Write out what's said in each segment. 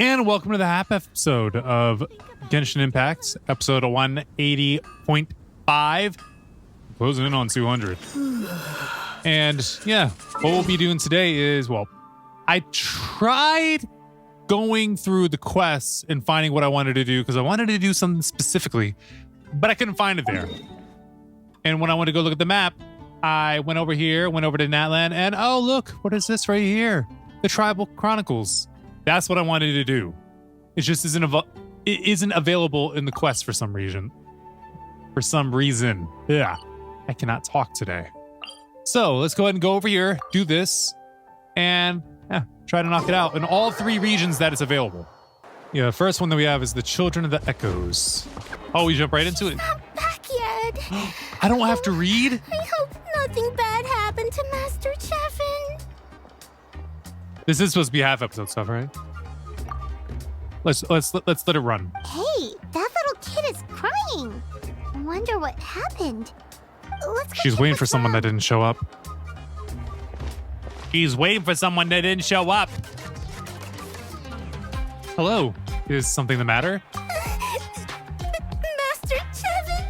And welcome to the half episode of Genshin Impact, episode 180.5. Closing in on 200. And yeah, what we'll be doing today is, well, I tried going through the quests and finding what I wanted to do because I wanted to do something specifically, but I couldn't find it there. And when I went to go look at the map, I went over here, went over to Natlan, and oh, look, what is this right here? The Tribal Chronicles. That's what I wanted to do. It just isn't available in the quest for some reason. Yeah, I cannot talk today. So let's go ahead and go over here, do this, and yeah, try to knock it out in all 3 regions that it's available. Yeah, the first one that we have is the Children of the Echoes. Oh, we jump right into it. Not back yet. I don't have to read? I hope nothing bad happened to Master Chevin. This is supposed to be half episode stuff, right? Let's let it run. Hey, that little kid is crying. I wonder what happened. Let's go She's check waiting what's for someone up. that didn't show up. He's waiting for someone that didn't show up. Hello. Is something the matter? Master Chevin,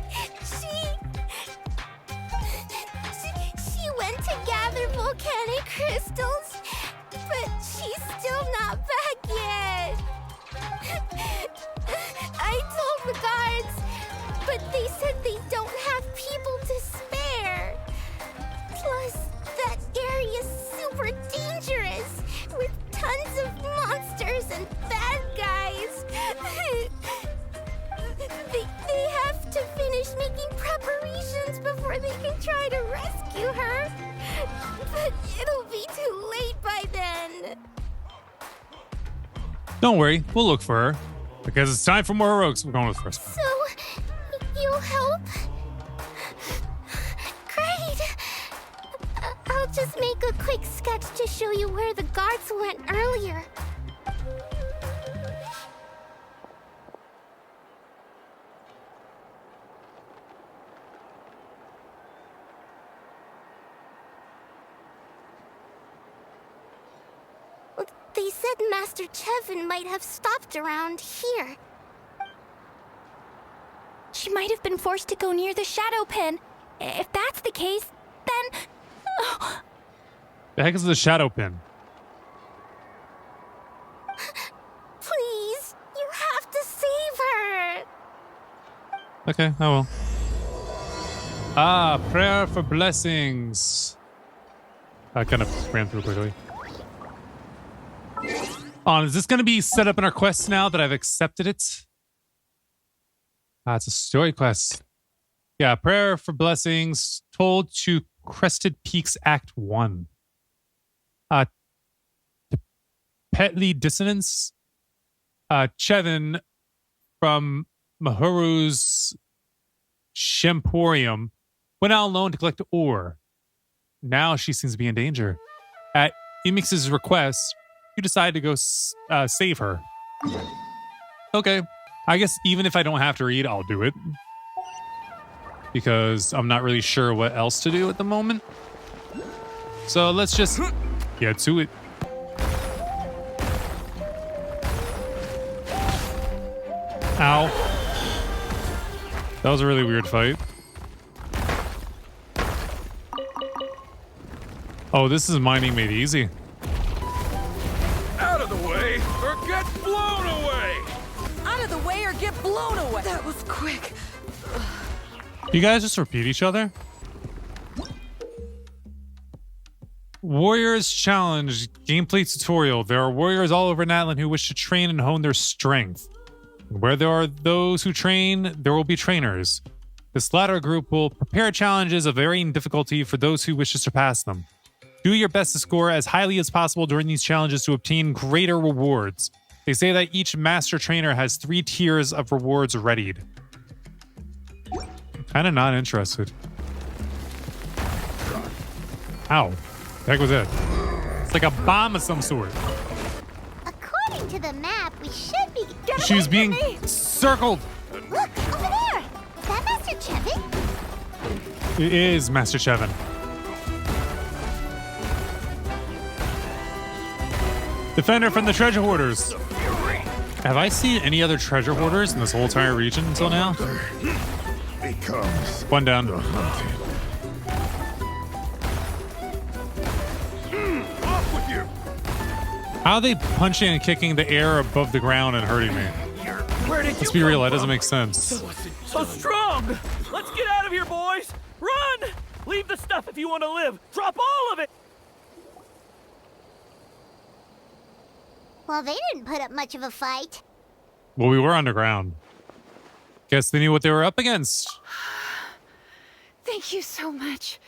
she went to gather volcanic crystals, but she's still not back yet. I told the guards, but they said they don't have people to spare. Plus, that area's super dangerous, with tons of monsters and bad guys. They have to finish making preparations before they can try to rescue her. But it'll be too late by then. Don't worry, we'll look for her. Because it's time for more heroics. We're going with the first one. So, you'll help? Great! I'll just make a quick sketch to show you where the guards went earlier. They said Master Chevin might have stopped around here. She might have been forced to go near the shadow pen. If that's the case, then... Oh. The heck is the shadow pin? Please, you have to save her. Okay, I will. Ah, prayer for blessings. I kind of ran through quickly. Is this going to be set up in our quest now that I've accepted it? It's a story quest. Yeah, prayer for blessings told to Crested Peaks Act 1. Petly Dissonance. Chevin from Mahuru's Shemporium went out alone to collect ore. Now she seems to be in danger. At Emix's request, you decide to go save her. Okay. I guess even if I don't have to read, I'll do it. Because I'm not really sure what else to do at the moment. So let's just get to it. Ow. That was a really weird fight. Oh, this is mining made easy. Out of the way or get blown away! Out of the way or get blown away! That was quick. You guys just repeat each other? Warriors Challenge gameplay tutorial. There are warriors all over Natlan who wish to train and hone their strength. Where there are those who train, there will be trainers. This latter group will prepare challenges of varying difficulty for those who wish to surpass them. Do your best to score as highly as possible during these challenges to obtain greater rewards. They say that each master trainer has 3 tiers of rewards readied. Kind of not interested. Ow. The heck was that? It's like a bomb of some sort. According to the map, we should be... She was being circled. Look, over there! Chevin? It is Master Chevin. Defender from the treasure hoarders. Have I seen any other treasure hoarders in this whole entire region until now? Becomes One down. the hunted. Off with you! How are they punching and kicking the air above the ground and hurting me? Where did Let's you be real, come that doesn't from? make sense. So strong! Let's get out of here, boys! Run! Leave the stuff if you want to live! Drop all of it! Well, they didn't put up much of a fight. Well, we were underground. Guess they knew what they were up against. Thank you so much.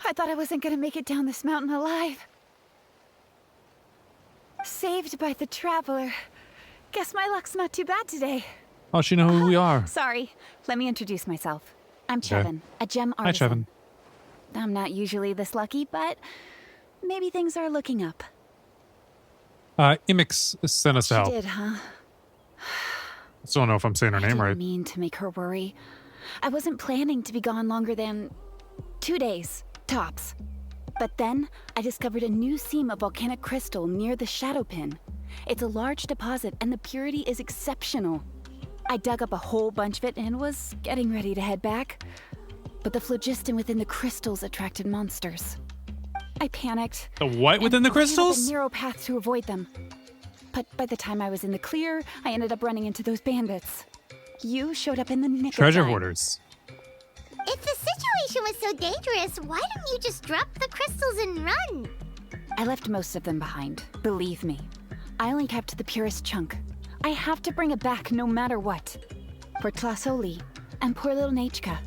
I thought I wasn't gonna make it down this mountain alive. Saved by the traveler. Guess my luck's not too bad today. Oh, she know who we are. Sorry, let me introduce myself. I'm Okay. Chevin, a gem Hi, artisan. Chevin. I'm not usually this lucky, but maybe things are looking up. Imix sent us She out. did, huh? Still don't know if I'm saying her I name didn't right. mean to make her worry. I wasn't planning to be gone longer than 2 days, tops. But then I discovered a new seam of volcanic crystal near the shadow pin. It's a large deposit and the purity is exceptional. I dug up a whole bunch of it and was getting ready to head back. But the phlogiston within the crystals attracted monsters. I panicked. The what within the and ran up crystals? a narrow path to avoid them. But by the time I was in the clear, I ended up running into those bandits. You showed up in the nick of Treasure time. hoarders. If the situation was so dangerous, why didn't you just drop the crystals and run? I left most of them behind, believe me. I only kept the purest chunk. I have to bring it back no matter what. For Tlasoli and poor little Nachka.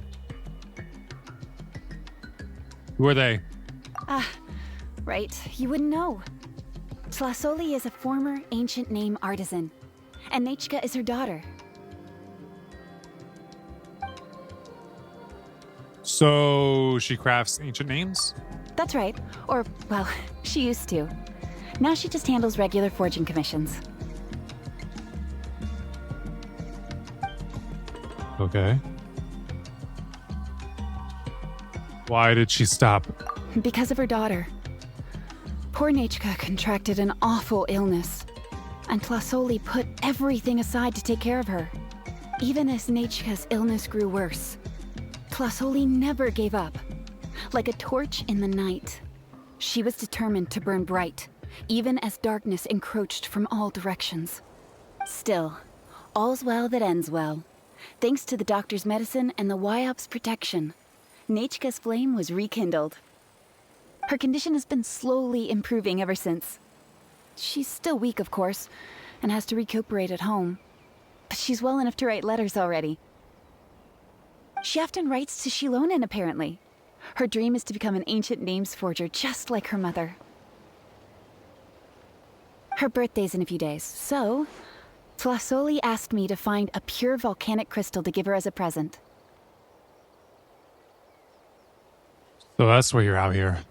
Who are they? Right, you wouldn't know. Tlasoli is a former ancient name artisan, and Nachka is her daughter. So she crafts ancient names? That's right. Or, well, she used to. Now she just handles regular forging commissions. Okay. Why did she stop? Because of her daughter. Poor Nachka contracted an awful illness, and Tlasoli put everything aside to take care of her. Even as Nachka's illness grew worse, Tlasoli never gave up. Like a torch in the night, she was determined to burn bright, even as darkness encroached from all directions. Still, all's well that ends well. Thanks to the doctor's medicine and the Wyop's protection, Nachka's flame was rekindled. Her condition has been slowly improving ever since. She's still weak, of course, and has to recuperate at home. But she's well enough to write letters already. She often writes to Shilonen, apparently. Her dream is to become an ancient names forger, just like her mother. Her birthday's in a few days, so Tlasoli asked me to find a pure volcanic crystal to give her as a present. So that's why you're out here.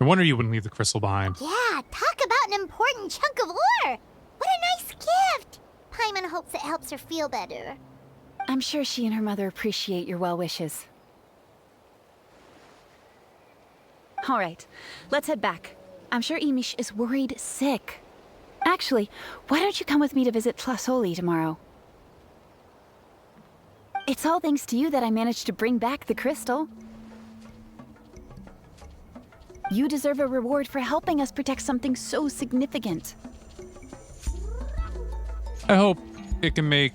No wonder you wouldn't leave the crystal behind. Yeah, talk about an important chunk of ore. What a nice gift. Paimon hopes it helps her feel better. I'm sure she and her mother appreciate your well wishes. All right, let's head back. I'm sure Imish is worried sick. Actually, why don't you come with me to visit Tlasoli tomorrow? It's all thanks to you that I managed to bring back the crystal. You deserve a reward for helping us protect something so significant. I hope it can make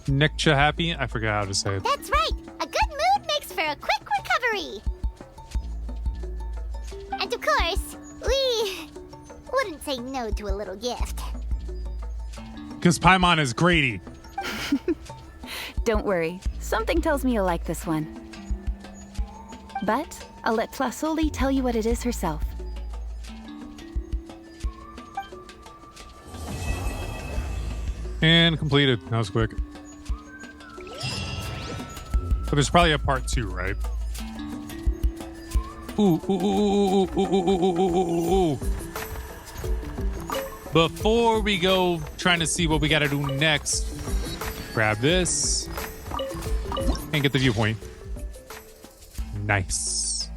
Nekcha happy. I forgot how to say it. That's right. A good mood makes for a quick recovery. And of course, we wouldn't say no to a little gift. Because Paimon is Grady. Don't worry, something tells me you'll like this one. But I'll let Tlasoli tell you what it is herself. And completed. That was quick. But there's probably a part 2, right? Ooh, ooh, ooh, ooh, ooh, ooh, ooh, ooh, ooh, ooh. Before we go trying to see what we gotta do next, grab this. and get the viewpoint. Nice.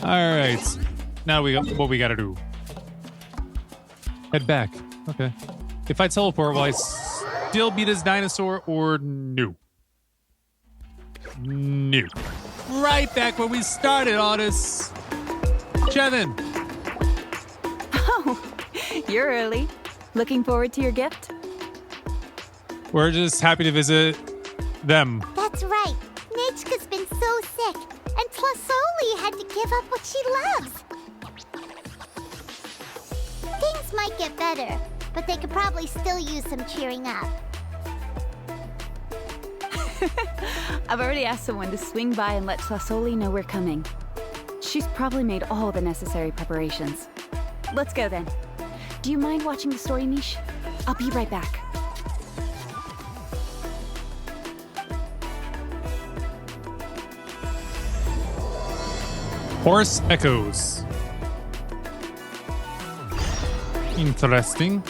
All right. Now what we gotta do. Head back. Okay. If I teleport, will I still beat this dinosaur or no? No. Right back where we started, Otis. Jevin. Oh, you're early. Looking forward to your gift? We're just happy to visit them. That's right. Nechka's been so sick, and Tlasoli had to give up what she loves. Things might get better, but they could probably still use some cheering up. I've already asked someone to swing by and let Tlasoli know we're coming. She's probably made all the necessary preparations. Let's go then. Do you mind watching the story niche? I'll be right back. Horse Echoes. Interesting.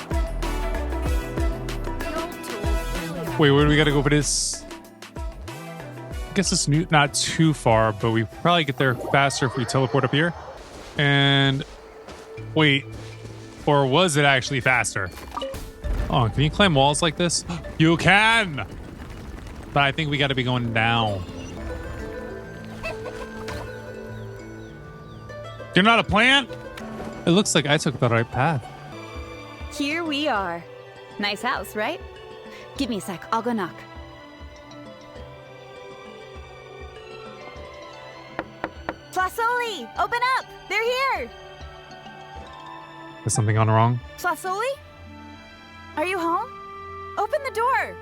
Wait, where do we gotta go for this? I guess it's not too far, but we probably get there faster if we teleport up here. And wait, or was it actually faster? Oh, can you climb walls like this? You can! But I think we gotta be going down. You're not a plant? It looks like I took the right path. Here we are. Nice house, right? Give me a sec, I'll go knock. Tlasoli, open up! They're here! Is something gone wrong? Tlasoli? Are you home? Open the door!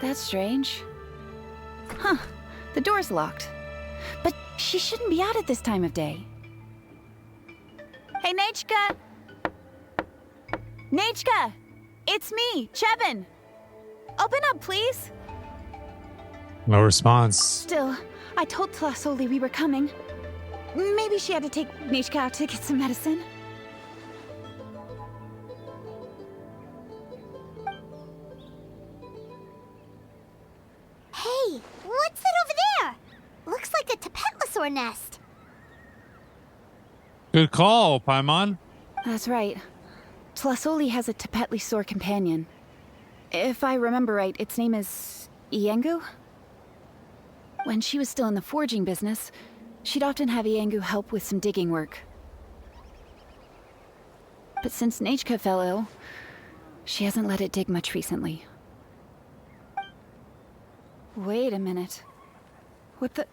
That's strange. Huh, the door's locked. But she shouldn't be out at this time of day. Hey, Nechka! Nechka! It's me, Chevin! Open up, please! No response. Still, I told Tlasoli we were coming. Maybe she had to take Nechka out to get some medicine. Hey, what's that over there? Looks like a Tapetlosaur nest. Good call, Paimon. That's right. Tlasoli has a Tapetlosaur companion. If I remember right, its name is Iengu? When she was still in the forging business, she'd often have Iengu help with some digging work. But since Nechka fell ill, she hasn't let it dig much recently. Wait a minute. What the...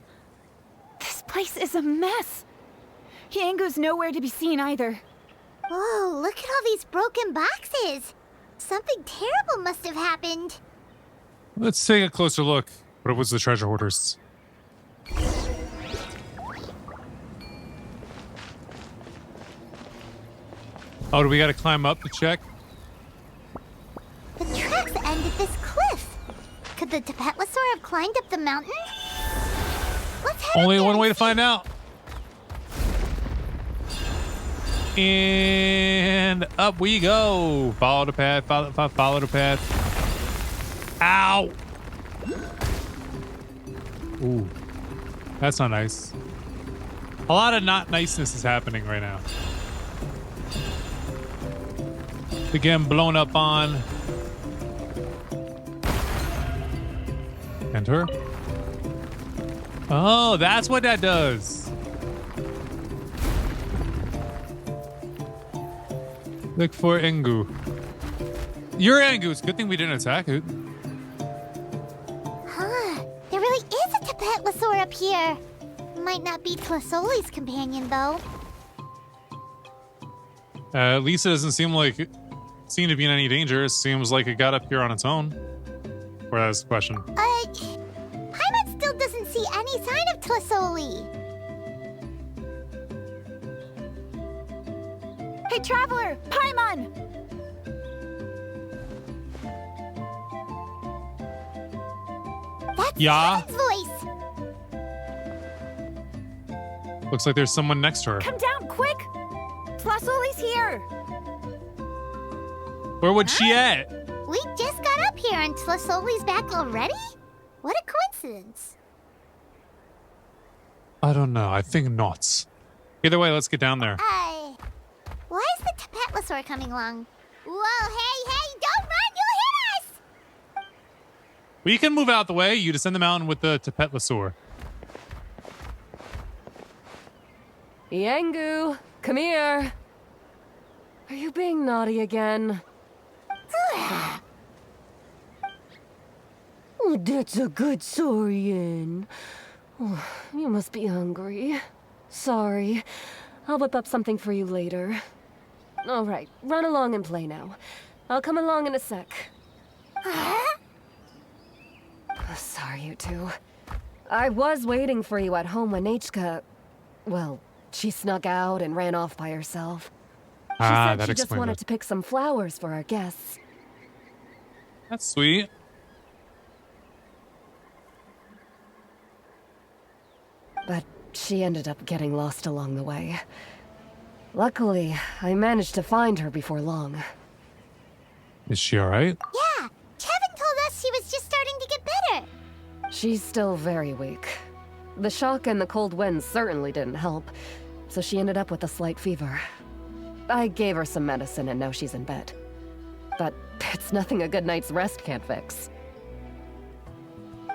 This place is a mess! Iengu's nowhere to be seen either. Whoa, look at all these broken boxes. Something terrible must have happened. Let's take a closer look. What was the treasure hoarders? Oh, do we gotta climb up to check? The tracks end at this cliff. Could the Tapetlosaur have climbed up the mountain? Let's head Only up there one and way to see. find out. And up we go. Follow the path, follow the path. Ow! Ooh, that's not nice. A lot of not niceness is happening right now. Again, blown up on. Enter. Oh, that's what that does. Look for Engu. You're Engu. It's a good thing we didn't attack it. Huh. There really is a Tapetlosaur up here. Might not be Tlasoli's companion, though. At least it doesn't seem to be in any danger. It seems like it got up here on its own. Or that's the question. Paimon still doesn't see any sign of Tlasoli. Hey, Traveler! Paimon! That's Yeah? Shen's voice. Looks like there's someone next to her. Come down, quick! Tlasoli's here! Where would she at? We just got up here and Tlasoli's back already? What a coincidence. I don't know. I think not. Either way, let's get down there. Why is the Tapetlosaur coming along? Whoa, hey, don't run! You'll hit us! We can move out the way. You descend the mountain with the Tapetlosaur. Yangu, come here. Are you being naughty again? Oh, that's a good Saurian. Oh, you must be hungry. Sorry. I'll whip up something for you later. All right, run along and play now. I'll come along in a sec. Sorry, you two. I was waiting for you at home when Nechka... Well, she snuck out and ran off by herself. She said that she just explains wanted it. to pick some flowers for our guests. That's sweet. But she ended up getting lost along the way. Luckily, I managed to find her before long. Is she alright? Yeah, Kevin told us she was just starting to get better. She's still very weak. The shock and the cold winds certainly didn't help, so she ended up with a slight fever. I gave her some medicine and now she's in bed. But it's nothing a good night's rest can't fix.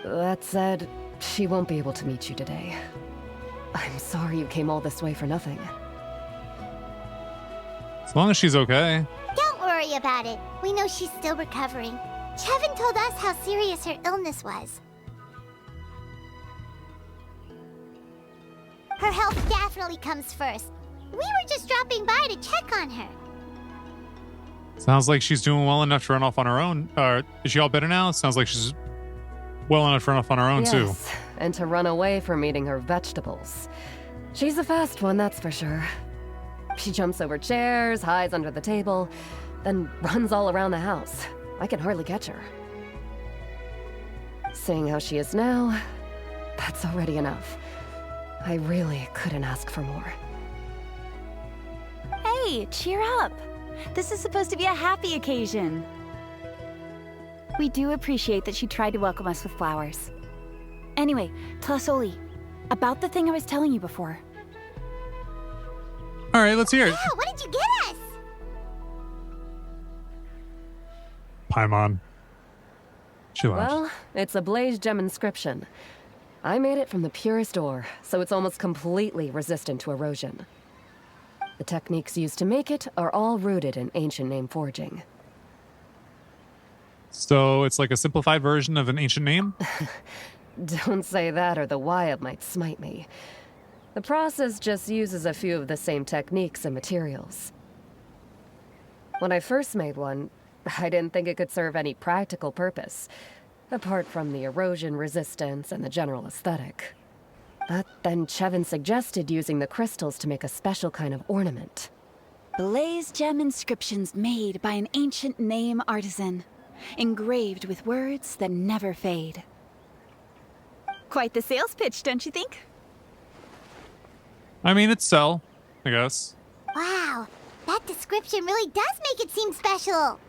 That said, she won't be able to meet you today. I'm sorry you came all this way for nothing. As long as she's okay. Don't worry about it. We know she's still recovering. Kevin told us how serious her illness was. Her health definitely comes first. We were just dropping by to check on her. Sounds like she's doing well enough to run off on her own. Is she all better now? Sounds like she's well enough to run off on her own, too. Yes, and to run away from eating her vegetables. She's a fast one, that's for sure. She jumps over chairs, hides under the table, then runs all around the house. I can hardly catch her. Seeing how she is now, that's already enough. I really couldn't ask for more. Hey, cheer up. This is supposed to be a happy occasion. We do appreciate that she tried to welcome us with flowers. Anyway, Tlasoli, about the thing I was telling you before. All right, let's hear it. Yeah, what did you get us? Paimon. She laughed. Well, it's a blaze gem inscription. I made it from the purest ore, so it's almost completely resistant to erosion. The techniques used to make it are all rooted in ancient name forging. So it's like a simplified version of an ancient name? Don't say that or the Wild might smite me. The process just uses a few of the same techniques and materials. When I first made one, I didn't think it could serve any practical purpose, apart from the erosion resistance and the general aesthetic. But then Chevin suggested using the crystals to make a special kind of ornament. Blaze gem inscriptions made by an ancient name artisan, engraved with words that never fade. Quite the sales pitch, don't you think? I mean, it's sell, I guess. Wow, that description really does make it seem special.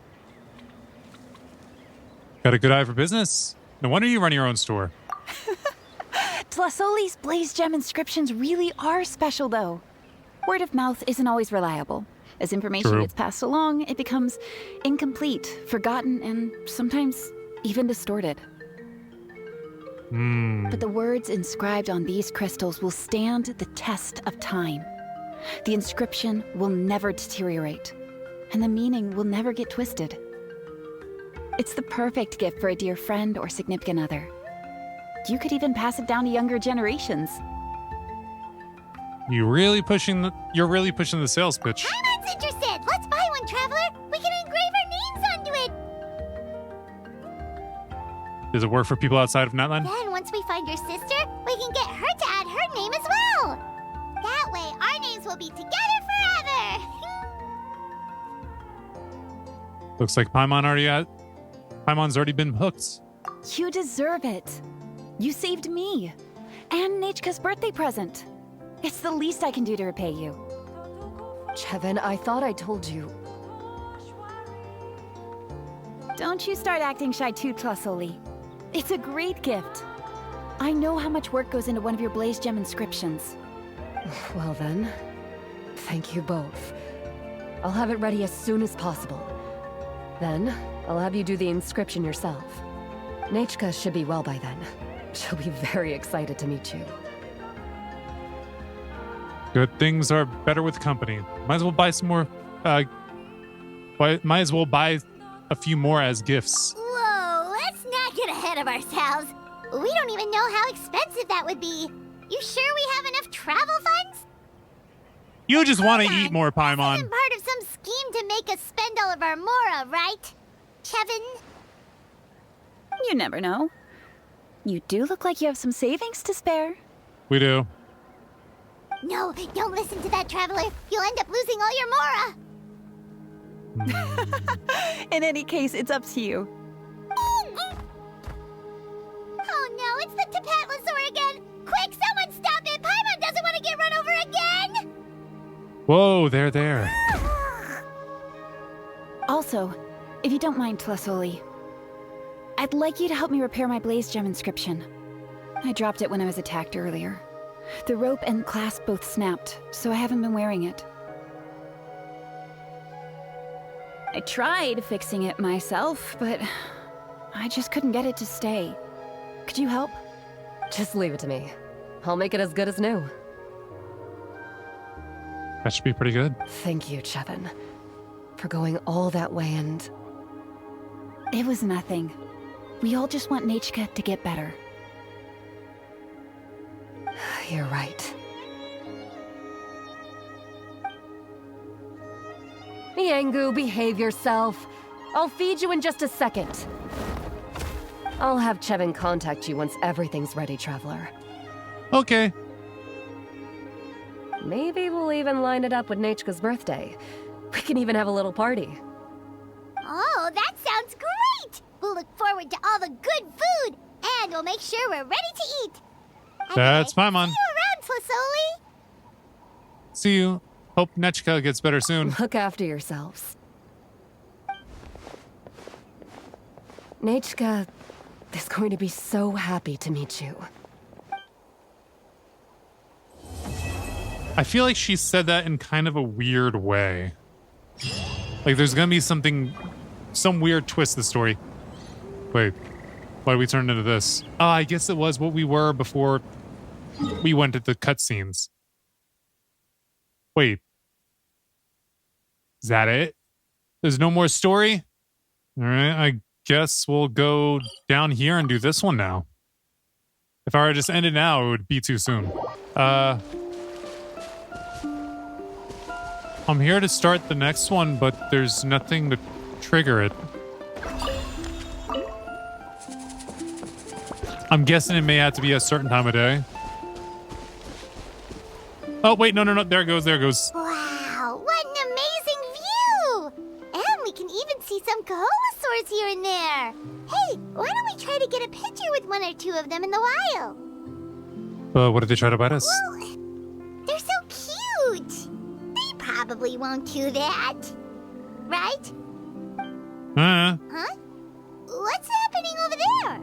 Got a good eye for business. No wonder you run your own store. Tlasoli's blaze gem inscriptions really are special, though. Word of mouth isn't always reliable. As information True. gets passed along, it becomes incomplete, forgotten, and sometimes even distorted. But the words inscribed on these crystals will stand the test of time. The inscription will never deteriorate, and the meaning will never get twisted. It's the perfect gift for a dear friend or significant other. You could even pass it down to younger generations. You're really pushing the sales pitch. Paimon's interested. Let's buy one, Traveler. We can engrave our names onto it. Does it work for people outside of Netland? Then once we find your sister, we can get her to add her name as well. That way, our names will be together forever. Looks like Paimon's already been hooked. You deserve it. You saved me. And Nechka's birthday present. It's the least I can do to repay you. Chevin, I thought I told you. Don't you start acting shy too, Tlasoli. It's a great gift. I know how much work goes into one of your Blaze Gem inscriptions. Well then, thank you both. I'll have it ready as soon as possible. Then, I'll have you do the inscription yourself. Nechka should be well by then. She'll be very excited to meet you. Good things are better with company. Might as well buy some more. Might as well buy a few more as gifts. Whoa, let's not get ahead of ourselves. We don't even know how expensive that would be. You sure we have enough travel funds? You just want to Hold eat on. more, This Paimon. isn't part of some scheme to make us spend all of our mora, right? Chevin? You never know. You do look like you have some savings to spare. We do. No, don't listen to that traveler. You'll end up losing all your mora. In any case, it's up to you. Oh no, it's the Tapatlosaur again! Quick, someone stop it! Paimon doesn't want to get run over again! Whoa, there. Also, if you don't mind, Tlasoli, I'd like you to help me repair my Blaze Gem inscription. I dropped it when I was attacked earlier. The rope and clasp both snapped, so I haven't been wearing it. I tried fixing it myself, but I just couldn't get it to stay. Could you help? Just leave it to me. I'll make it as good as new. That should be pretty good. Thank you, Chevin, for going all that way and... It was nothing. We all just want Nechka to get better. You're right. Yangu, behave yourself. I'll feed you in just a second. I'll have Chevin contact you once everything's ready, Traveler. Okay. Maybe we'll even line it up with Nechka's birthday. We can even have a little party. Oh, that sounds great! We'll look forward to all the good food, and we'll make sure we're ready to eat. That's Paimon. See you around, Tlasoli. See you. Hope Nechka gets better soon. Look after yourselves. Nechka is going to be so happy to meet you. I feel like she said that in kind of a weird way. Like there's gonna be some weird twist to the story. Wait, why did we turn into this? Oh, I guess it was what we were before we went to the cutscenes. Wait. Is that it? There's no more story? Alright, I guess we'll go down here and do this one now. If I were to just end it now, it would be too soon. I'm here to start the next one, but there's nothing to trigger it. I'm guessing it may have to be a certain time of day. Oh, wait, no. There it goes. Wow, what an amazing view! And we can even see some Kaholosaurs here and there. Hey, why don't we try to get a picture with one or two of them in the wild? What did they try to bite us? Well, they're so cute. They probably won't do that. Right? Huh? What's happening over there?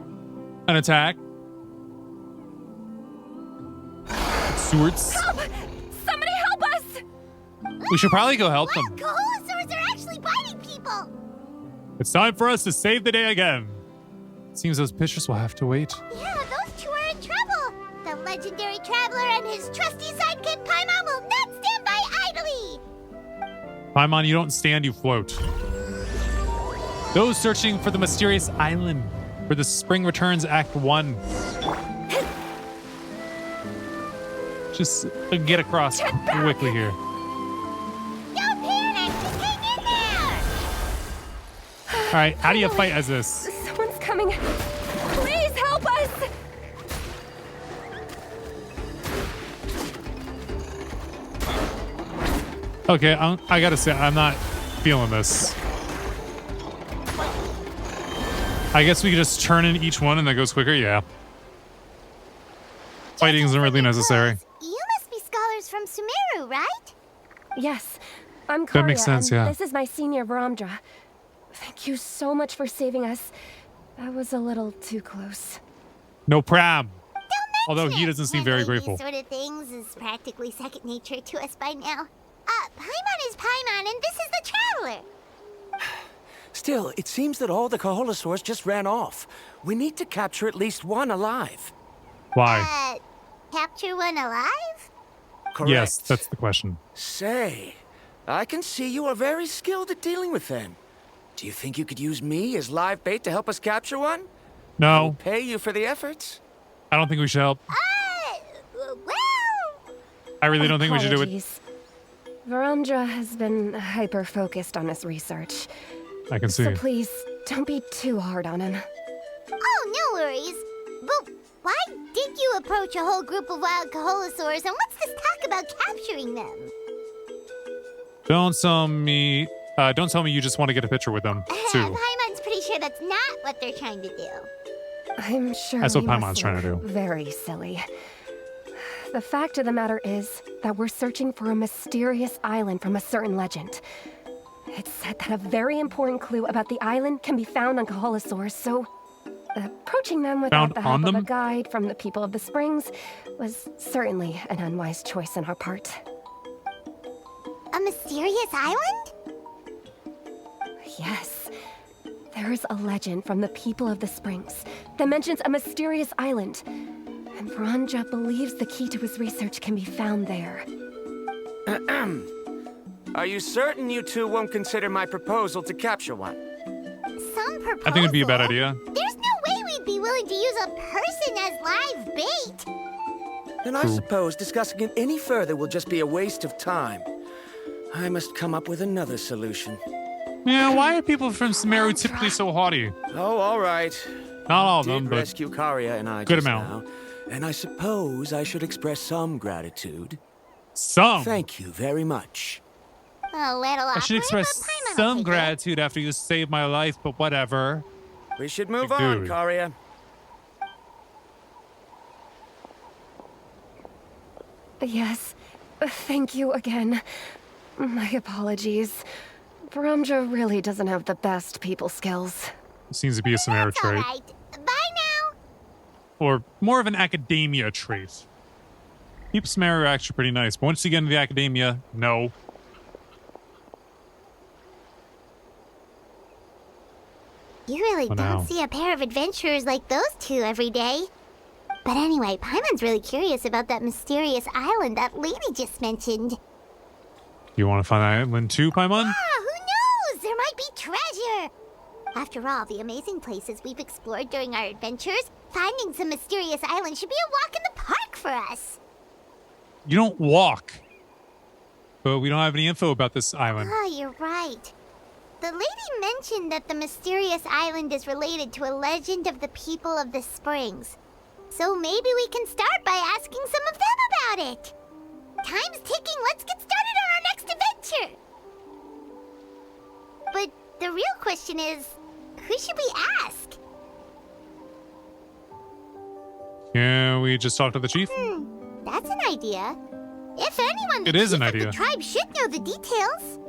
An attack. Sorts. Help! Somebody help us! We should probably go help Wow, them. Kaholosaurs are actually biting people. It's time for us to save the day again. Seems those pictures will have to wait. Yeah, those two are in trouble. The legendary traveler and his trusty sidekick Paimon will not stand by idly. Paimon, you don't stand, you float. Those searching for the mysterious island where the Spring Returns Act 1. Just get across quickly here. Don't panic, just hang in there. All right, how do you fight as this? Someone's coming. Please help us! Okay, I gotta say, I'm not feeling this. I guess we could just turn in each one and that goes quicker? Yeah. Fighting isn't really necessary. You must be scholars from Sumeru, right? Yes, I'm That Karya, makes sense, and yeah. this is my senior Varamdra. Thank you so much for saving us. That was a little too close. No problem. Don't Although mention he it. doesn't seem very Handling grateful. These sort of things is practically second nature to us by now. Paimon is Paimon, and this is the Traveler. Still, it seems that all the Kaholosaurs just ran off. We need to capture at least one alive. Why? Capture one alive? Correct. Yes, that's the question. Say, I can see you are very skilled at dealing with them. Do you think you could use me as live bait to help us capture one? No, Pay you for the efforts? I don't think we should help. Well... I really don't think we should do it. Apologies. Verandra has been hyper-focused on his research. I can see. So please, don't be too hard on him. Oh, no worries. But why did you approach a whole group of wild Kaholosaurs, and what's this talk about capturing them? Don't tell me you just want to get a picture with them, too. Paimon's pretty sure that's not what they're trying to do. I'm sure That's what we must Paimon's trying to look do. Very silly. The fact of the matter is that we're searching for a mysterious island from a certain legend. It's said that a very important clue about the island can be found on Kaholosaurs, so approaching them without Found the on help of them? a guide from the people of the Springs was certainly an unwise choice on our part. A mysterious island? Yes. There is a legend from the people of the Springs that mentions a mysterious island, and Verandra believes the key to his research can be found there. Are you certain you two won't consider my proposal to capture one? Some proposal? I think it'd be a bad idea. There's no way we'd be willing to use a person as live bait. Then I suppose discussing it any further will just be a waste of time. I must come up with another solution. Yeah, why are people from Sumeru typically so haughty? Oh, all right. Not all of Did them, but rescue Karia and I good just amount. now, and I suppose I should express some gratitude. some. Thank you very much. A little I should awkward, express but Paimon will some take it. gratitude after you saved my life, but whatever. We should move Big on, dude. Karia. Yes, thank you again. My apologies. Verandra really doesn't have the best people skills. Seems to be a Sumeru It's all trait. right. Bye now. Or more of an academia trait. People Sumeru are actually pretty nice, but once you get into the academia, no. You really For don't now. see a pair of adventurers like those two every day. But anyway, Paimon's really curious about that mysterious island that lady just mentioned. You want to find that island too, Paimon? Ah, who knows? There might be treasure. After all the amazing places we've explored during our adventures, finding some mysterious island should be a walk in the park for us. You don't walk. But we don't have any info about this island. Ah, you're right. The lady mentioned that the mysterious island is related to a legend of the people of the Springs. So maybe we can start by asking some of them about it. Time's ticking. Let's get started on our next adventure. But the real question is, who should we ask? Yeah, we just talked to the chief. That's an idea. If anyone, the It is chief an of idea. the tribe should know the details.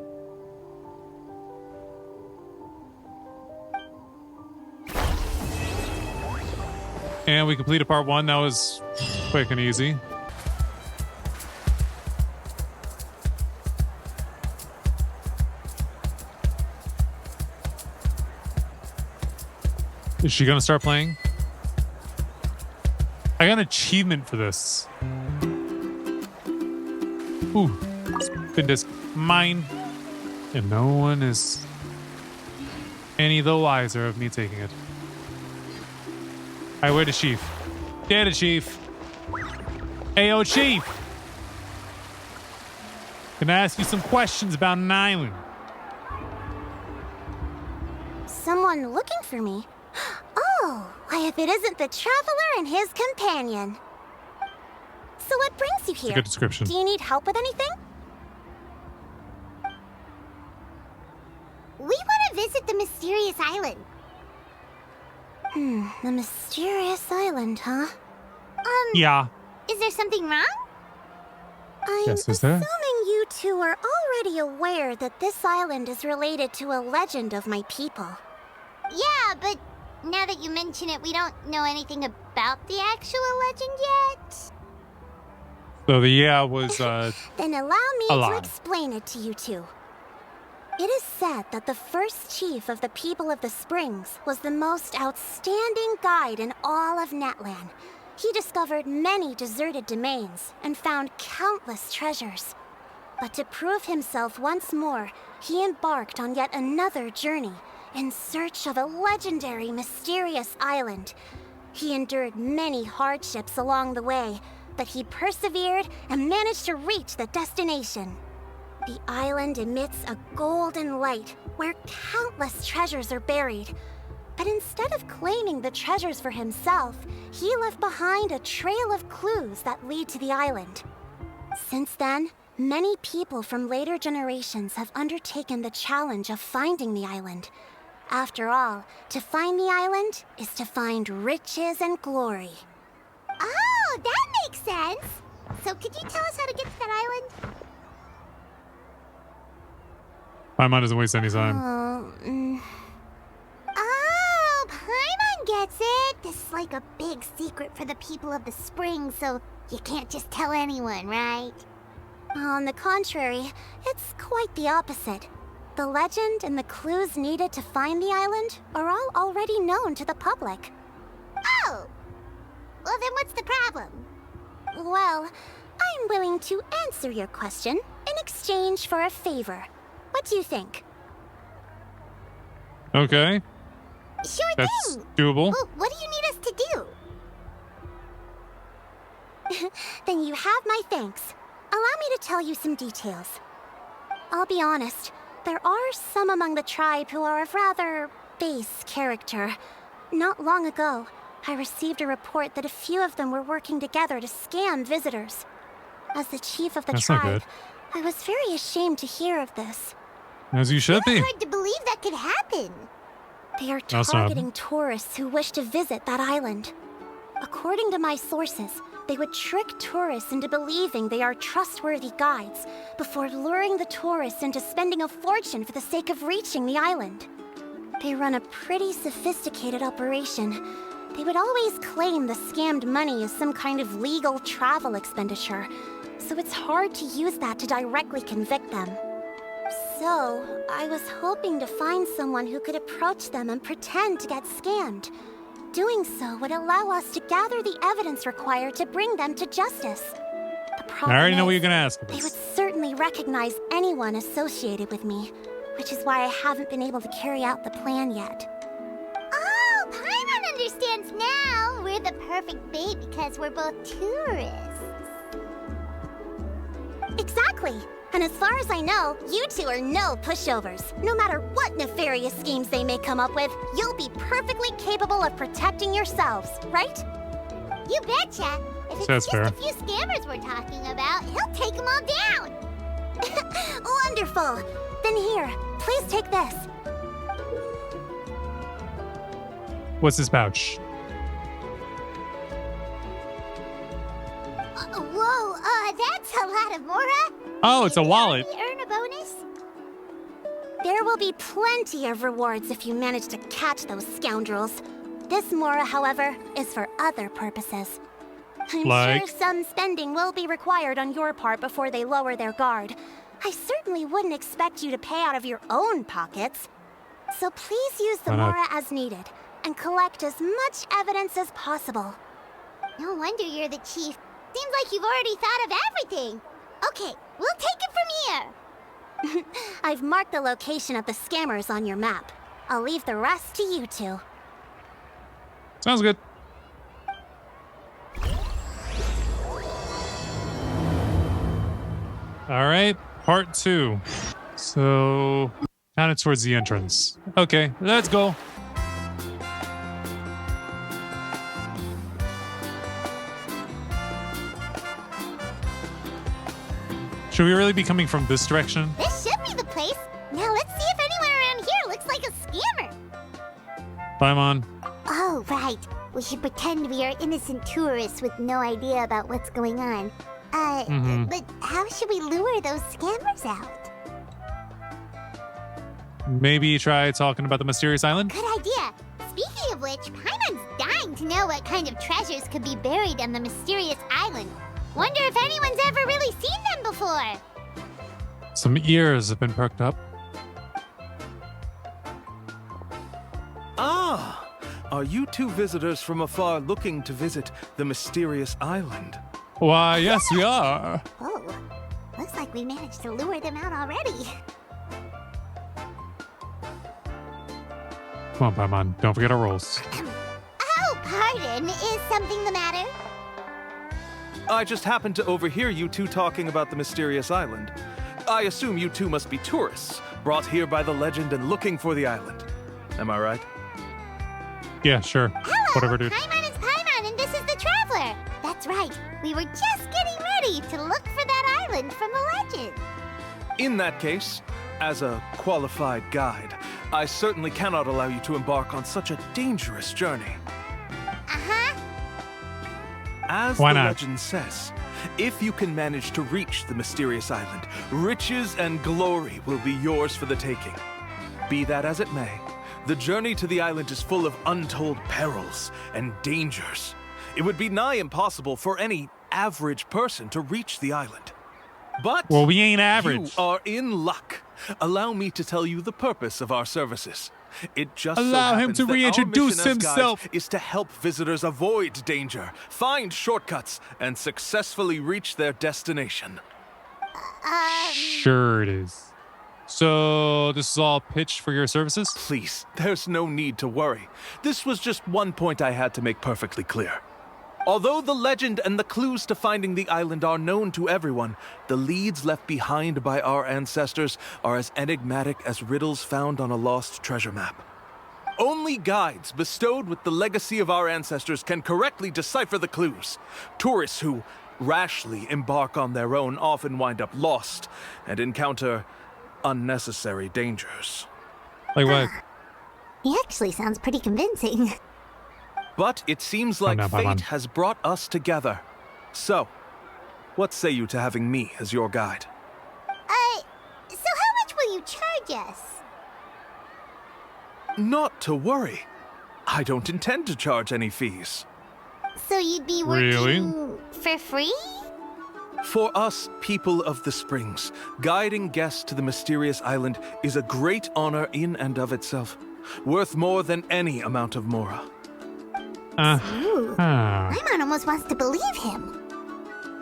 And we completed part 1. That was quick and easy. Is she gonna start playing? I got an achievement for this. Ooh, spin disc mine. And no one is any the wiser of me taking it. Alright, where the chief? There the chief. Ayo, chief! Can I ask you some questions about an island? Someone looking for me? Oh, why if it isn't the traveler and his companion. So what brings you It's a here? good description. Do you need help with anything? We want to visit the mysterious island. The mysterious island, huh? Yeah. Is there something wrong? I'm Yes, is there? assuming you two are already aware that this island is related to a legend of my people. Yeah, but now that you mention it, we don't know anything about the actual legend yet. So the yeah was Then allow me a to lie. explain it to you two. It is said that the first chief of the people of the Springs was the most outstanding guide in all of Netland. He discovered many deserted domains and found countless treasures. But to prove himself once more, he embarked on yet another journey in search of a legendary, mysterious island. He endured many hardships along the way, but he persevered and managed to reach the destination. The island emits a golden light where countless treasures are buried. But instead of claiming the treasures for himself, he left behind a trail of clues that lead to the island. Since then, many people from later generations have undertaken the challenge of finding the island. After all, to find the island is to find riches and glory. Oh, that makes sense. So could you tell us how to get to that island? Paimon doesn't waste any time. Oh, Paimon gets it. This is like a big secret for the people of the spring, so you can't just tell anyone, right? On the contrary, it's quite the opposite. The legend and the clues needed to find the island are all already known to the public. Oh! Well, then what's the problem? Well, I'm willing to answer your question in exchange for a favor. What do you think? Okay, Sure that's thing. doable. Well, what do you need us to do? Then you have my thanks. Allow me to tell you some details. I'll be honest, there are some among the tribe who are of rather base character. Not long ago, I received a report that a few of them were working together to scam visitors. As the chief of the That's not tribe, good. I was very ashamed to hear of this. As you should be. Hard to believe that could happen. They are That's not- targeting tourists who wish to visit that island. According to my sources, they would trick tourists into believing they are trustworthy guides before luring the tourists into spending a fortune for the sake of reaching the island. They run a pretty sophisticated operation. They would always claim the scammed money is some kind of legal travel expenditure, so it's hard to use that to directly convict them. So, I was hoping to find someone who could approach them and pretend to get scammed. Doing so would allow us to gather the evidence required to bring them to justice. The I problem already know what is, you're gonna ask they would us. certainly recognize anyone associated with me, which is why I haven't been able to carry out the plan yet. Oh, Paimon understands now. We're the perfect bait because we're both tourists. Exactly! And as far as I know, you two are no pushovers. No matter what nefarious schemes they may come up with, you'll be perfectly capable of protecting yourselves, right? You betcha. If it's That's just fair. a few scammers we're talking about, he'll take them all down. Wonderful! Then here, please take this. What's this pouch? Whoa, that's a lot of Mora. Oh, it's a Did we wallet. already earn a bonus? There will be plenty of rewards if you manage to catch those scoundrels. This Mora, however, is for other purposes. I'm Like? sure some spending will be required on your part before they lower their guard. I certainly wouldn't expect you to pay out of your own pockets. So please use the Why not? Mora as needed and collect as much evidence as possible. No wonder you're the chief. Seems like you've already thought of everything. Okay, we'll take it from here. I've marked the location of the scammers on your map. I'll leave the rest to you two. Sounds good. All right, part 2. So, kind of towards the entrance. Okay, let's go. Should we really be coming from this direction? This should be the place. Now let's see if anyone around here looks like a scammer. Paimon. Oh, right. We should pretend we are innocent tourists with no idea about what's going on. But how should we lure those scammers out? Maybe try talking about the mysterious island? Good idea. Speaking of which, Paimon's dying to know what kind of treasures could be buried on the mysterious island. Wonder if anyone's ever really seen them before. Some ears have been perked up. Ah, are you two visitors from afar looking to visit the mysterious island? Why, yes, we are. Oh, looks like we managed to lure them out already. Come on, Paimon. Don't forget our rules. Oh, pardon. Is something the matter? I just happened to overhear you two talking about the mysterious island. I assume you two must be tourists, brought here by the legend and looking for the island. Am I right? Yeah, sure. Hello, Whatever, dude. Paimon is Paimon, and this is the Traveler. That's right. We were just getting ready to look for that island from the legend. In that case, as a qualified guide, I certainly cannot allow you to embark on such a dangerous journey. Uh-huh. As Why the not? legend says, if you can manage to reach the mysterious island, riches and glory will be yours for the taking. Be that as it may, the journey to the island is full of untold perils and dangers. It would be nigh impossible for any average person to reach the island. But Well, we ain't average. you are in luck. Allow me to tell you the purpose of our services. It just Allow so him happens to that our reintroduce mission as guides himself. is to help visitors avoid danger, find shortcuts, and successfully reach their destination. Sure it is. So, this is all pitch for your services? Please, there's no need to worry. This was just one point I had to make perfectly clear. Although the legend and the clues to finding the island are known to everyone, the leads left behind by our ancestors are as enigmatic as riddles found on a lost treasure map. Only guides bestowed with the legacy of our ancestors can correctly decipher the clues. Tourists who rashly embark on their own often wind up lost and encounter unnecessary dangers. Like what? He actually sounds pretty convincing. But it seems like no, Paimon. fate has brought us together. So, what say you to having me as your guide? So how much will you charge us? Not to worry. I don't intend to charge any fees. So you'd be Really? working for free? For us, people of the Springs, guiding guests to the mysterious island is a great honor in and of itself, worth more than any amount of mora. Ooh. Ah. Paimon almost wants to believe him.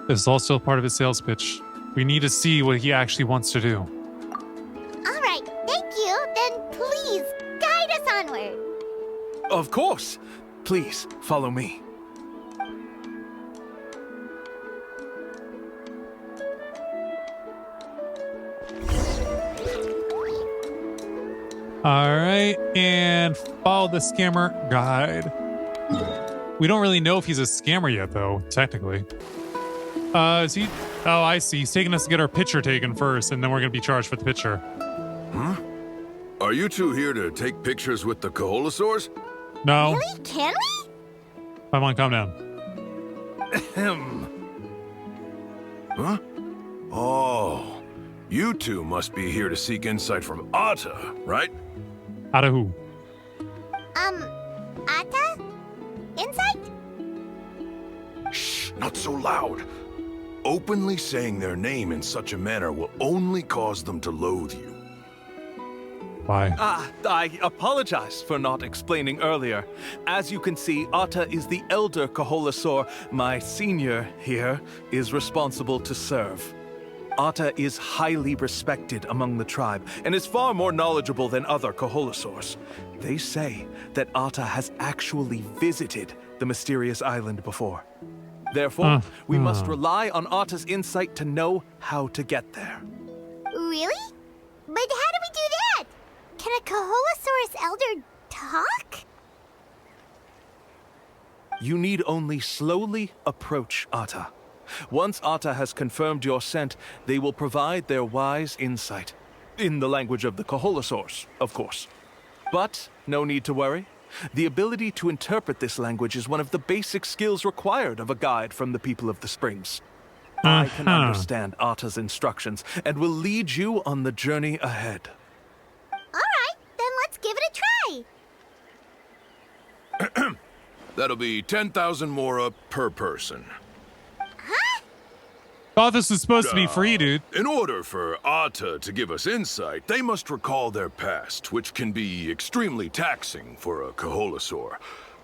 This is all still part of his sales pitch. We need to see what he actually wants to do. All right, thank you. Then please guide us onward. Of course. Please, follow me. All right, and follow the scammer guide. We don't really know if he's a scammer yet, though, technically. Is he? Oh, I see. He's taking us to get our picture taken first, and then we're going to be charged for the picture. Are you two here to take pictures with the Koholosaurs? No. Really? Can we? Come on, calm down. Huh? Oh, you two must be here to seek insight from Atta, right? Out of who? Atta? Insight? Shh, not so loud. Openly saying their name in such a manner will only cause them to loathe you. Why? I apologize for not explaining earlier. As you can see, Atta is the elder Koholosaur. My senior here is responsible to serve. Atta is highly respected among the tribe and is far more knowledgeable than other Koholosaurs. They say that Atta has actually visited the mysterious island before. Therefore, we must rely on Atta's insight to know how to get there. Really? But how do we do that? Can a Koholosaurus elder talk? You need only slowly approach Atta. Once Atta has confirmed your scent, they will provide their wise insight. In the language of the Koholosaurs, of course. But no need to worry. The ability to interpret this language is one of the basic skills required of a guide from the people of the Springs. I can understand Atta's instructions and will lead you on the journey ahead. Alright, then let's give it a try. That'll be 10,000 mora per person. Thought this was supposed to be free, dude. In order for Atta to give us insight, they must recall their past, which can be extremely taxing for a Kaholosaur.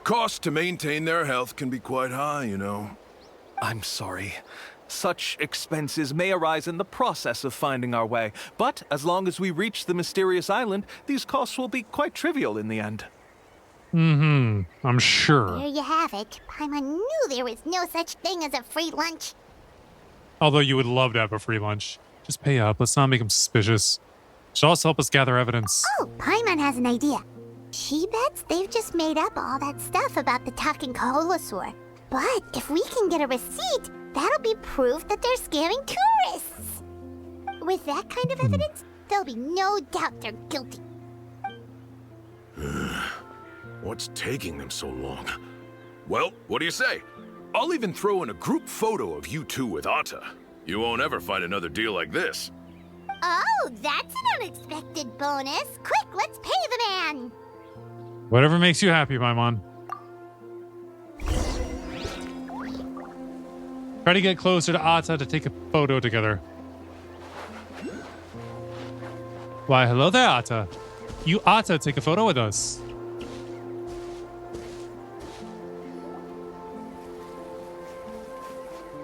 Cost to maintain their health can be quite high, you know. I'm sorry. Such expenses may arise in the process of finding our way, but as long as we reach the mysterious island, these costs will be quite trivial in the end. I'm sure. There you have it. Paimon knew there was no such thing as a free lunch. Although you would love to have a free lunch. Just pay up. Let's not make him suspicious. Should also help us gather evidence. Oh, Paimon has an idea. She bets they've just made up all that stuff about the talking Kaholosaur. But if we can get a receipt, that'll be proof that they're scamming tourists. With that kind of evidence, there'll be no doubt they're guilty. What's taking them so long? Well, what do you say? I'll even throw in a group photo of you two with Atta. You won't ever find another deal like this. Oh, that's an unexpected bonus. Quick, let's pay the man. Whatever makes you happy, Paimon. Try to get closer to Atta to take a photo together. Why, hello there, Atta. You Atta, take a photo with us.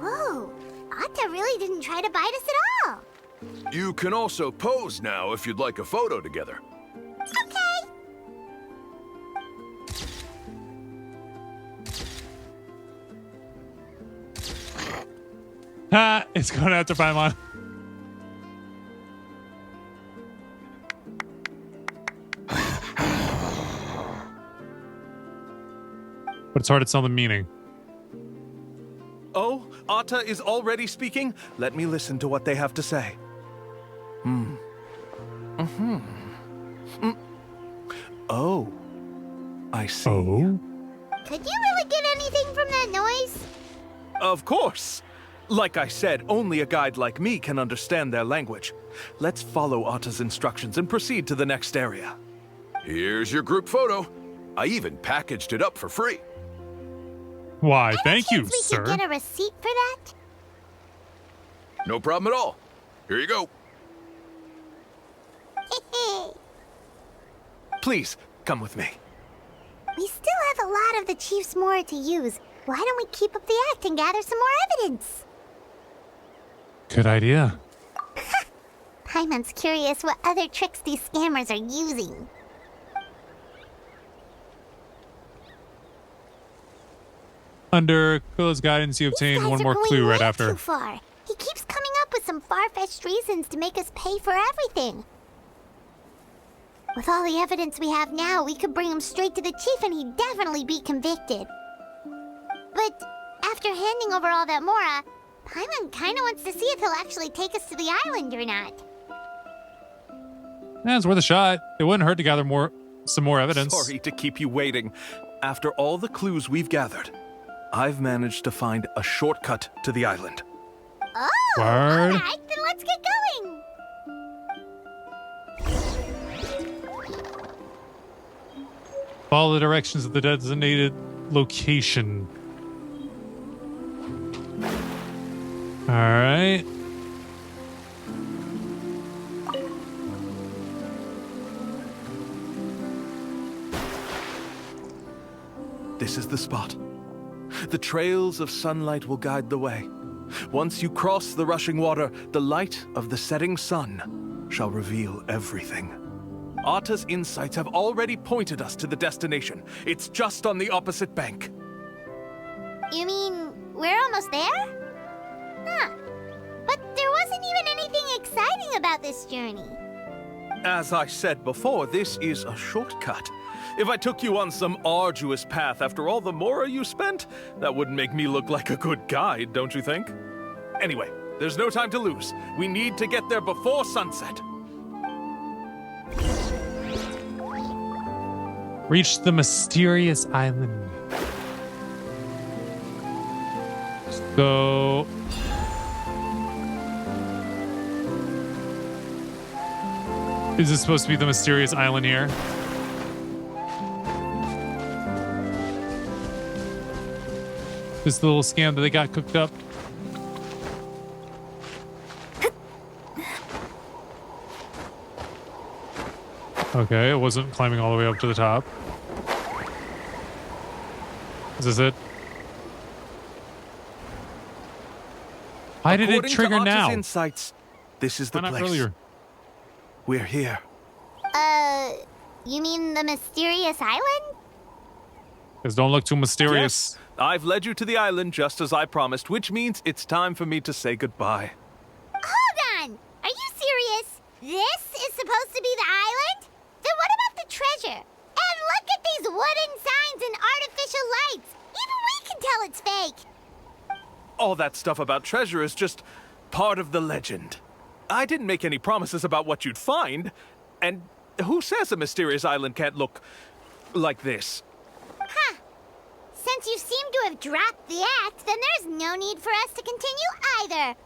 Whoa, Atta really didn't try to bite us at all. You can also pose now if you'd like a photo together. Okay. Ha! It's going after Paimon. But it's hard to tell the meaning. Oh, Atta is already speaking? Let me listen to what they have to say. Oh, I see. Oh? Could you really get anything from that noise? Of course. Like I said, only a guide like me can understand their language. Let's follow Atta's instructions and proceed to the next area. Here's your group photo. I even packaged it up for free. Why, Any thank you, chance we sir. could get a receipt for that? No problem at all. Here you go. Please, come with me. We still have a lot of the Chief's Mora to use. Why don't we keep up the act and gather some more evidence? Good idea. Paimon's curious what other tricks these scammers are using. Under Quilla's guidance, you These obtain guys one are more going clue right way after. Too far. He keeps coming up with some far-fetched reasons to make us pay for everything. With all the evidence we have now, we could bring him straight to the chief and he'd definitely be convicted. But after handing over all that Mora, Paimon kinda wants to see if he'll actually take us to the island or not. Yeah, it's worth a shot. It wouldn't hurt to gather some more evidence. Sorry to keep you waiting. After all the clues we've gathered, I've managed to find a shortcut to the island. Oh, Word. alright, then let's get going. Follow the directions of the designated location. All right. This is the spot. The trails of sunlight will guide the way. Once you cross the rushing water, the light of the setting sun shall reveal everything. Atta's insights have already pointed us to the destination. It's just on the opposite bank. You mean we're almost there? Huh. But there wasn't even anything exciting about this journey. As I said before, this is a shortcut. If I took you on some arduous path after all the Mora you spent, that wouldn't make me look like a good guide, don't you think? Anyway, there's no time to lose. We need to get there before sunset. Reach the mysterious island. So, Is this supposed to be the mysterious island here? This little scam that they got cooked up? Okay, it wasn't climbing all the way up to the top. Is this it? Why did it According trigger to now? Arta's insights, this is the Why not place. earlier? We're here. You mean the mysterious island? Because don't look too mysterious. Yes, I've led you to the island just as I promised, which means it's time for me to say goodbye. Hold on! Are you serious? This is supposed to be the island? Then what about the treasure? And look at these wooden signs and artificial lights! Even we can tell it's fake! All that stuff about treasure is just part of the legend. I didn't make any promises about what you'd find. And who says a mysterious island can't look like this? Huh. Since you seem to have dropped the act, then there's no need for us to continue either.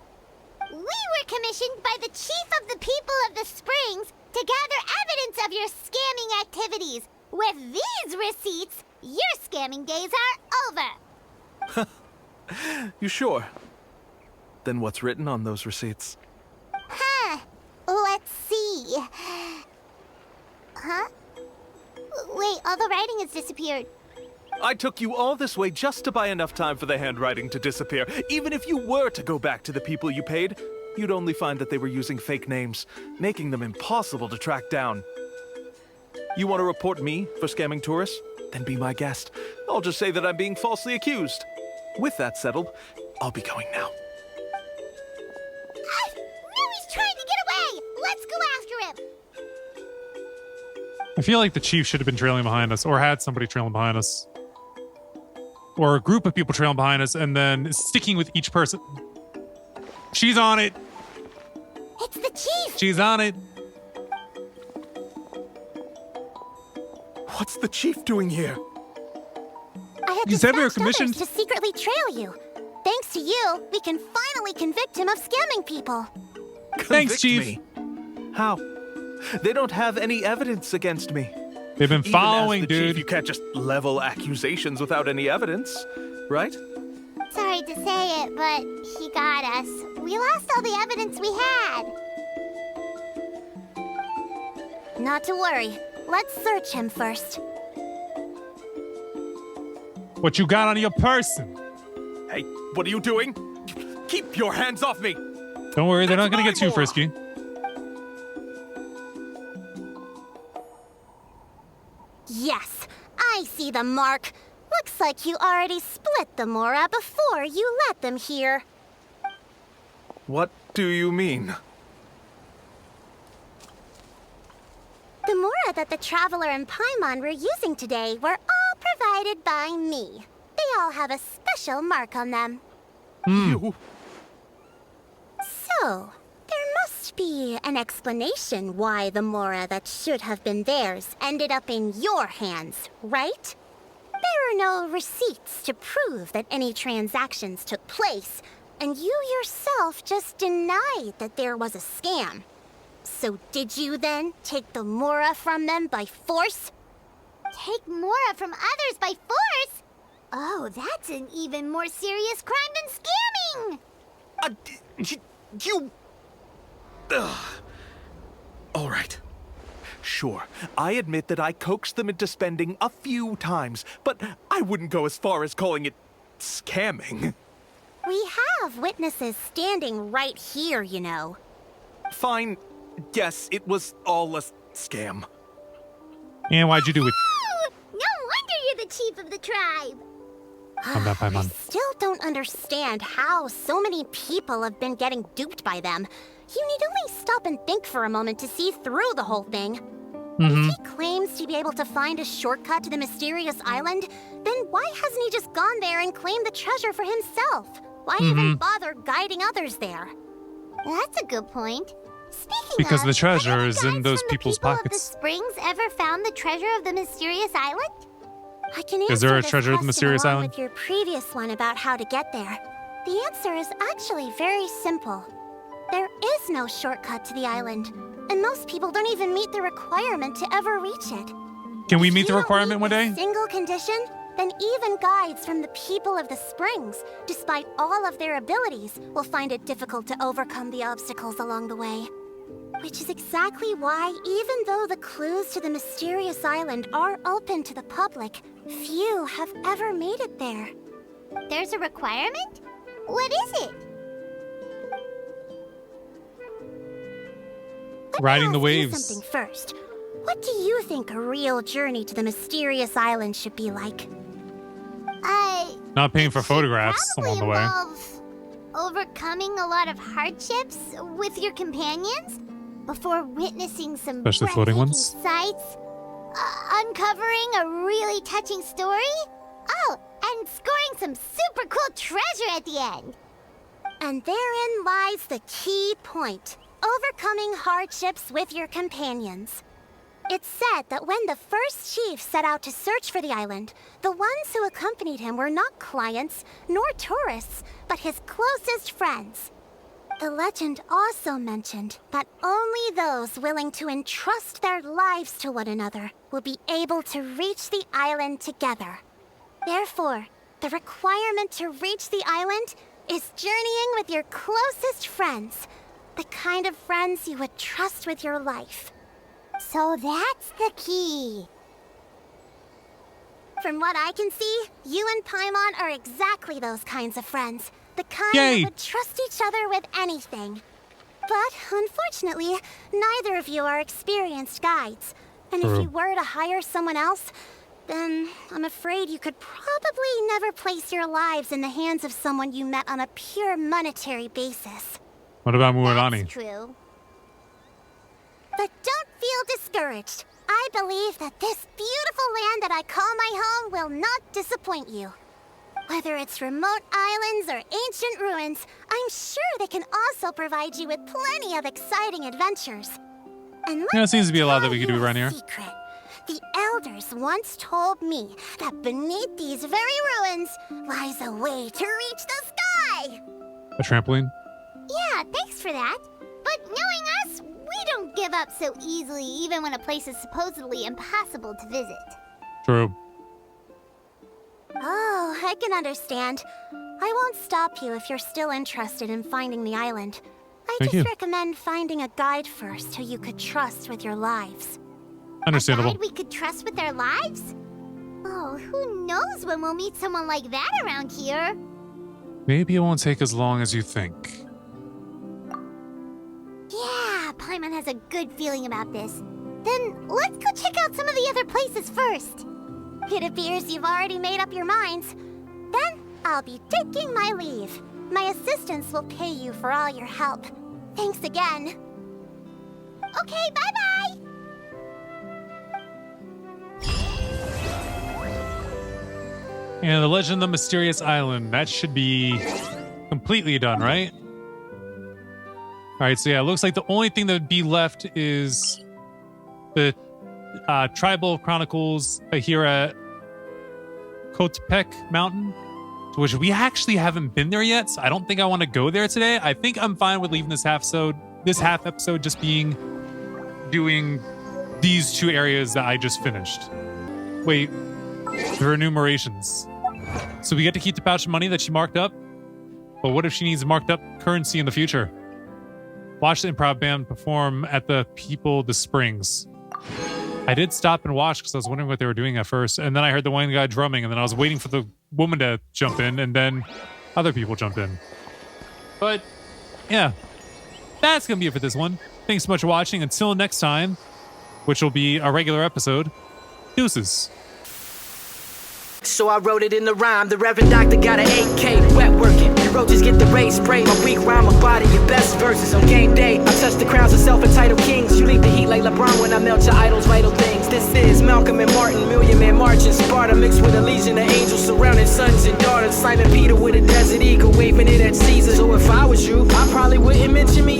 We were commissioned by the chief of the people of the Springs to gather evidence of your scamming activities. With these receipts, your scamming days are over. You sure? Then what's written on those receipts? Huh. Let's see. Huh? Wait, all the writing has disappeared. I took you all this way just to buy enough time for the handwriting to disappear. Even if you were to go back to the people you paid, you'd only find that they were using fake names, making them impossible to track down. You want to report me for scamming tourists? Then be my guest. I'll just say that I'm being falsely accused. With that settled, I'll be going now. No, he's trying to get away! Let's go after him! I feel like the chief should have been trailing behind us, or had somebody trailing behind us. Or a group of people trailing behind us, and then sticking with each person. She's on it! It's the chief! She's on it! What's the chief doing here? I had You said we were dispatched others commissioned? to secretly trail you. Thanks to you, we can finally convict him of scamming people. Thanks, Convict Chief. me? How? They don't have any evidence against me. They've been Even following, as the dude. Chief, you can't just level accusations without any evidence, right? Sorry to say it, but he got us. We lost all the evidence we had. Not to worry. Let's search him first. What you got on your person? Hey, what are you doing? Keep your hands off me! Don't worry, they're not That's going to get my too boy. frisky. Yes, I see the mark. Looks like you already split the Mora before you let them here. What do you mean? The Mora that the Traveler and Paimon were using today were all provided by me. They all have a special mark on them. You? So, there must be an explanation why the Mora that should have been theirs ended up in your hands, right? There are no receipts to prove that any transactions took place, and you yourself just denied that there was a scam. So did you then take the Mora from them by force? Take Mora from others by force? Oh, that's an even more serious crime than scamming! You... Ugh. All right. Sure, I admit that I coaxed them into spending a few times, but I wouldn't go as far as calling it scamming. We have witnesses standing right here, you know. Fine. Yes, it was all a scam. And why'd you do it? Oh, no wonder you're the chief of the tribe. I'm not I Paimon. still don't understand how so many people have been getting duped by them. You need only stop and think for a moment to see through the whole thing. If he claims to be able to find a shortcut to the mysterious island, then why hasn't he just gone there and claimed the treasure for himself? Why even bother guiding others there? That's a good point. Speaking Because of, the treasure have any is in guides those from the people's people pockets. Of the Springs ever found the treasure of the mysterious island? I can Is there a answer this treasure of the question mysterious along island? with your previous one about how to get there. The answer is actually very simple. There is no shortcut to the island. and most people don't even meet the requirement to ever reach it. Can we If meet you the don't requirement one day? a single condition, then even guides from the people of the springs, despite all of their abilities, will find it difficult to overcome the obstacles along the way. Which is exactly why, even though the clues to the mysterious island are open to the public, few have ever made it there. There's a requirement? What is it? Riding the Let me ask you waves. something first. What do you think a real journey to the mysterious island should be like? Not paying for photographs along the way. Involve overcoming a lot of hardships with your companions before witnessing some Especially floating breathtaking ones? sights, uncovering a really touching story. Oh, and scoring some super cool treasure at the end. And therein lies the key point. Overcoming hardships with your companions. It's said that when the first chief set out to search for the island, the ones who accompanied him were not clients nor tourists, but his closest friends. The legend also mentioned that only those willing to entrust their lives to one another will be able to reach the island together. Therefore, the requirement to reach the island is journeying with your closest friends, the kind of friends you would trust with your life. So that's the key. From what I can see, you and Paimon are exactly those kinds of friends. The kind Yay. that would trust each other with anything. But unfortunately, neither of you are experienced guides. And if you were to hire someone else, then I'm afraid you could probably never place your lives in the hands of someone you met on a pure monetary basis. What about Muradani? That's true. But don't feel discouraged. I believe that this beautiful land that I call my home will not disappoint you. Whether it's remote islands or ancient ruins, I'm sure they can also provide you with plenty of exciting adventures. And Yeah, it seems to be a lot that we could do around here. Secret. The elders once told me that beneath these very ruins lies a way to reach the sky. A trampoline? Yeah, thanks for that. But knowing us, we don't give up so easily even when a place is supposedly impossible to visit. True. Oh, I can understand. I won't stop you if you're still interested in finding the island. I Thank just you. recommend finding a guide first who you could trust with your lives. Understandable. A guide we could trust with their lives? Oh, who knows when we'll meet someone like that around here? Maybe it won't take as long as you think. Yeah, Paimon has a good feeling about this. Then let's go check out some of the other places first. It appears you've already made up your minds. Then I'll be taking my leave. My assistants will pay you for all your help. Thanks again. Okay, bye-bye! And the Legend of the Mysterious Island. That should be completely done, right? Alright, so yeah, it looks like the only thing that would be left is the Tribal Chronicles here at Kotepec Mountain, which we actually haven't been there yet, so I don't think I want to go there today. I think I'm fine with leaving this half episode just doing these two areas that I just finished. Wait, there are enumerations. So we get to keep the pouch of money that she marked up, but what if she needs marked up currency in the future? Watch the improv band perform at the Springs. I did stop and watch because I was wondering what they were doing at first, and then I heard the one guy drumming, and then I was waiting for the woman to jump in, and then other people jump in. But yeah, that's gonna be it for this one. Thanks so much for watching. Until next time, which will be a regular episode. Deuces. So I wrote it in the rhyme. The Reverend Doctor got an AK, wet working. The roaches get the race spray. My weak rhyme, my body, your best verses on game day. I touch the crowns of self-entitled kings. You leave the heat like LeBron when I melt your idols' vital things. This is Malcolm and Martin, Million Man March in Sparta, mixed with a legion of angels surrounding sons and daughters. Simon Peter with a desert eagle, waving it at Caesar. So if I was you, I probably wouldn't mention me